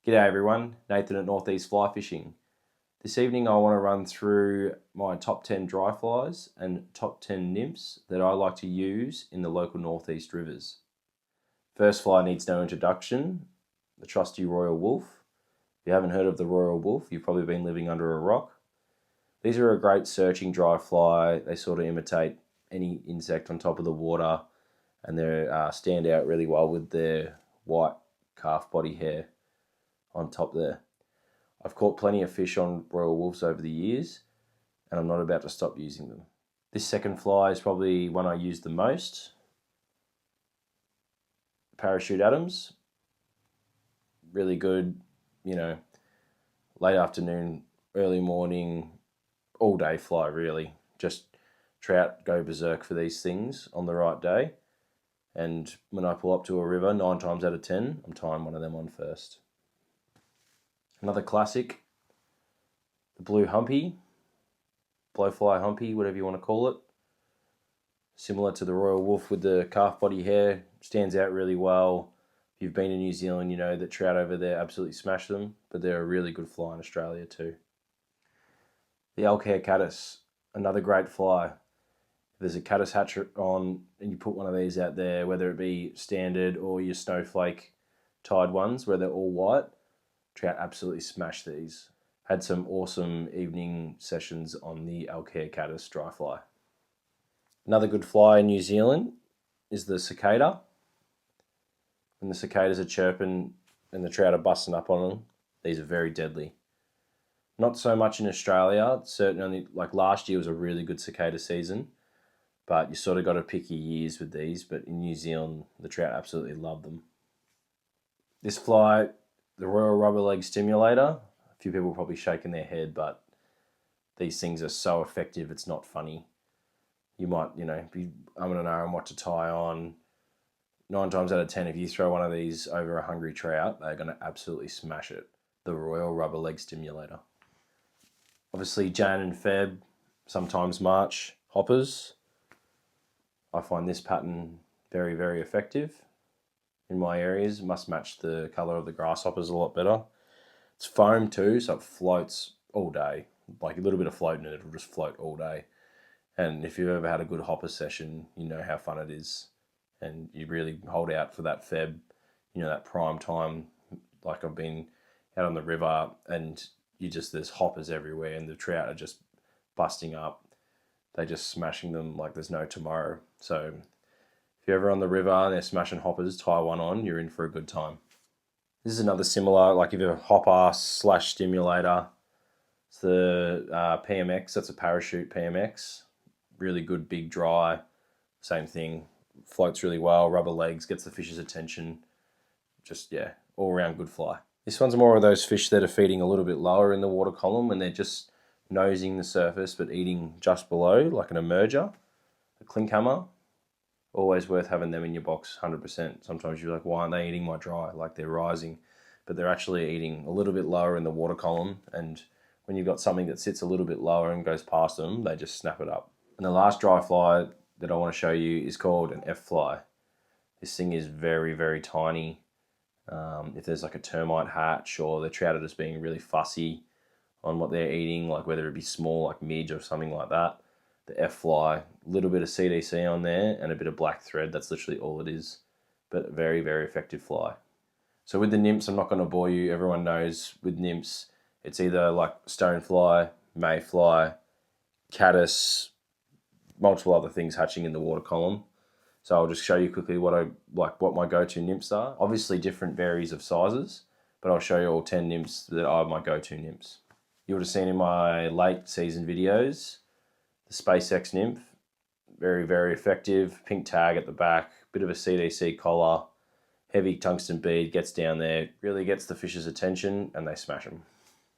G'day everyone, Nathan at Northeast Flyfishing. This evening I want to run through my top 10 dry flies and top 10 nymphs that I like to use in the local Northeast rivers. First fly needs no introduction, the trusty royal wolf. If you haven't heard of the royal wolf, you've probably been living under a rock. These are a great searching dry fly. They sort of imitate any insect on top of the water, and they stand out really well with their white calf body hair on top there. I've caught plenty of fish on royal wolves over the years, and I'm not about to stop using them. This second fly is probably one I use the most. Parachute Adams. Really good, late afternoon, early morning, all day fly really. Just trout go berserk for these things on the right day. And when I pull up to a river, 9 times out of 10, I'm tying one of them on first. Another classic, the blue humpy, blowfly humpy, whatever you want to call it. Similar to the royal wolf with the calf body hair, stands out really well. If you've been to New Zealand, you know that trout over there absolutely smash them, but they're a really good fly in Australia too. The elk-hair caddis, another great fly. If there's a caddis hatch on and you put one of these out there, whether it be standard or your snowflake tied ones where they're all white, trout absolutely smash these. Had some awesome evening sessions on the elk-hair caddis dry fly. Another good fly in New Zealand is the cicada. When the cicadas are chirping and the trout are busting up on them, these are very deadly. Not so much in Australia. Certainly, like last year was a really good cicada season, but you sort of got to pick your years with these. But in New Zealand, the trout absolutely love them. This fly, the Royal Rubber Leg Stimulator, a few people are probably shaking their head, but these things are so effective, it's not funny. You might, be umming and ahhing what to tie on. 9 times out of 10, if you throw one of these over a hungry trout, they're going to absolutely smash it. The Royal Rubber Leg Stimulator. Obviously, Jan and Feb, sometimes March, hoppers. I find this pattern very, very effective. In my areas, must match the colour of the grasshoppers a lot better. It's foam too, so it floats all day. Like a little bit of floating, and it'll just float all day. And if you've ever had a good hopper session, you know how fun it is. And you really hold out for that Feb, that prime time. Like I've been out on the river, and there's hoppers everywhere, and the trout are just busting up. They're just smashing them like there's no tomorrow. So if you're ever on the river and they're smashing hoppers, tie one on, you're in for a good time. This is another similar, like if you're a hopper / stimulator, it's the PMX, that's a parachute PMX. Really good, big, dry, same thing. Floats really well, rubber legs, gets the fish's attention. Just, all around good fly. This one's more of those fish that are feeding a little bit lower in the water column when they're just nosing the surface but eating just below, like an emerger, a clink hammer. Always worth having them in your box, 100%. Sometimes you're like, why aren't they eating my dry? Like they're rising, but they're actually eating a little bit lower in the water column. And when you've got something that sits a little bit lower and goes past them, they just snap it up. And the last dry fly that I want to show you is called an F fly. This thing is very, very tiny. If there's like a termite hatch or the trout are just being really fussy on what they're eating, like whether it be small like midge or something like that, the F fly, a little bit of CDC on there and a bit of black thread. That's literally all it is, but a very, very effective fly. So with the nymphs, I'm not going to bore you. Everyone knows with nymphs, it's either like stonefly, mayfly, caddis, multiple other things hatching in the water column. So I'll just show you quickly what my go-to nymphs are. Obviously different varies of sizes, but I'll show you all 10 nymphs that are my go-to nymphs. You would have seen in my late season videos, the SpaceX nymph, very, very effective. Pink tag at the back, bit of a CDC collar, heavy tungsten bead, gets down there, really gets the fish's attention, and they smash them.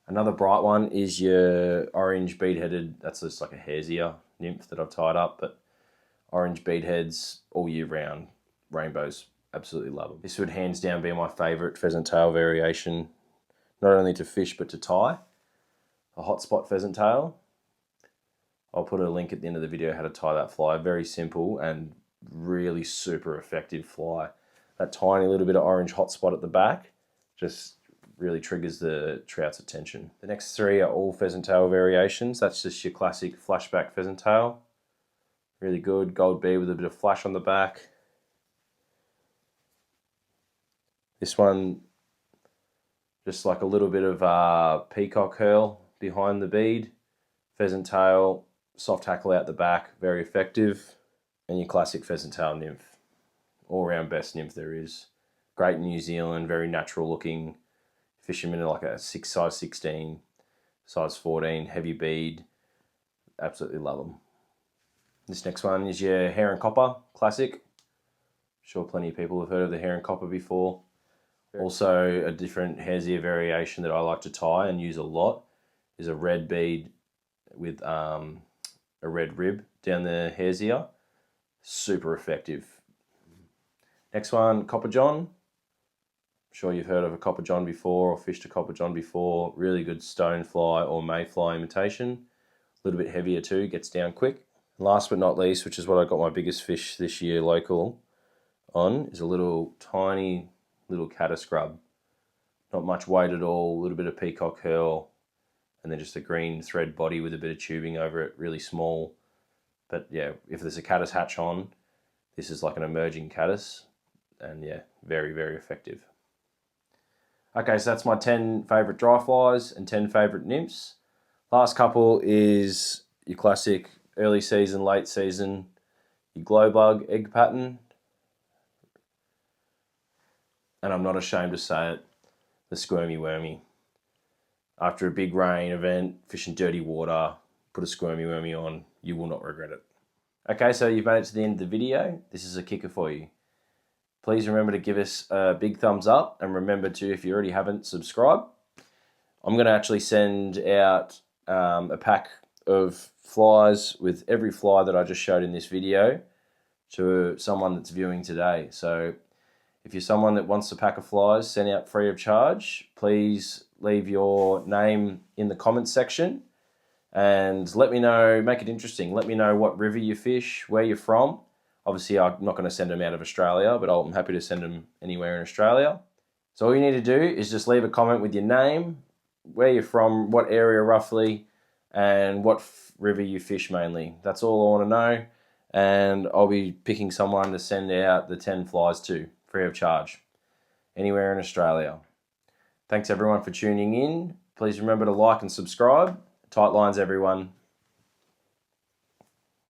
Another bright one is your orange bead-headed, that's just like a hare's ear nymph that I've tied up, but orange beadheads all year round, rainbows, absolutely love them. This would hands down be my favourite pheasant tail variation, not only to fish but to tie. A hotspot pheasant tail. I'll put a link at the end of the video how to tie that fly. Very simple and really super effective fly. That tiny little bit of orange hotspot at the back just really triggers the trout's attention. The next three are all pheasant tail variations. That's just your classic flashback pheasant tail. Really good, gold bead with a bit of flash on the back. This one, just like a little bit of peacock curl behind the bead. Pheasant tail, soft hackle out the back, very effective. And your classic pheasant tail nymph. All round best nymph there is. Great in New Zealand, very natural looking. Fishermen are like a size 16, size 14, heavy bead. Absolutely love them. This next one is your heron copper, classic. Sure plenty of people have heard of the heron copper before. Also a different hare's ear variation that I like to tie and use a lot is a red bead with a red rib down the hare's ear. Super effective. Next one, Copper John. I'm sure you've heard of a Copper John before or fished a Copper John before. Really good stonefly or mayfly imitation. A little bit heavier too, gets down quick. And last but not least, which is what I got my biggest fish this year local on, is a little tiny little caddis grub. Not much weight at all, a little bit of peacock curl, and then just a green thread body with a bit of tubing over it, really small. But yeah, if there's a caddis hatch on, this is like an emerging caddis, and yeah, very, very effective. Okay, so that's my 10 favourite dry flies and 10 favourite nymphs. Last couple is your classic early season, late season, your glow bug egg pattern. And I'm not ashamed to say it, the squirmy wormy. After a big rain event, fishing dirty water, put a squirmy wormy on, you will not regret it. Okay, so you've made it to the end of the video. This is a kicker for you. Please remember to give us a big thumbs up, and remember to, if you already haven't, subscribe. I'm going to actually send out a pack of flies with every fly that I just showed in this video to someone that's viewing today. So if you're someone that wants a pack of flies sent out free of charge, please leave your name in the comments section and let me know, make it interesting. Let me know what river you fish, where you're from. Obviously, I'm not going to send them out of Australia, but I'm happy to send them anywhere in Australia. So all you need to do is just leave a comment with your name, where you're from, what area roughly, and what river you fish mainly. That's all I want to know. And I'll be picking someone to send out the 10 flies to, free of charge, anywhere in Australia. Thanks everyone for tuning in. Please remember to like and subscribe. Tight lines, everyone.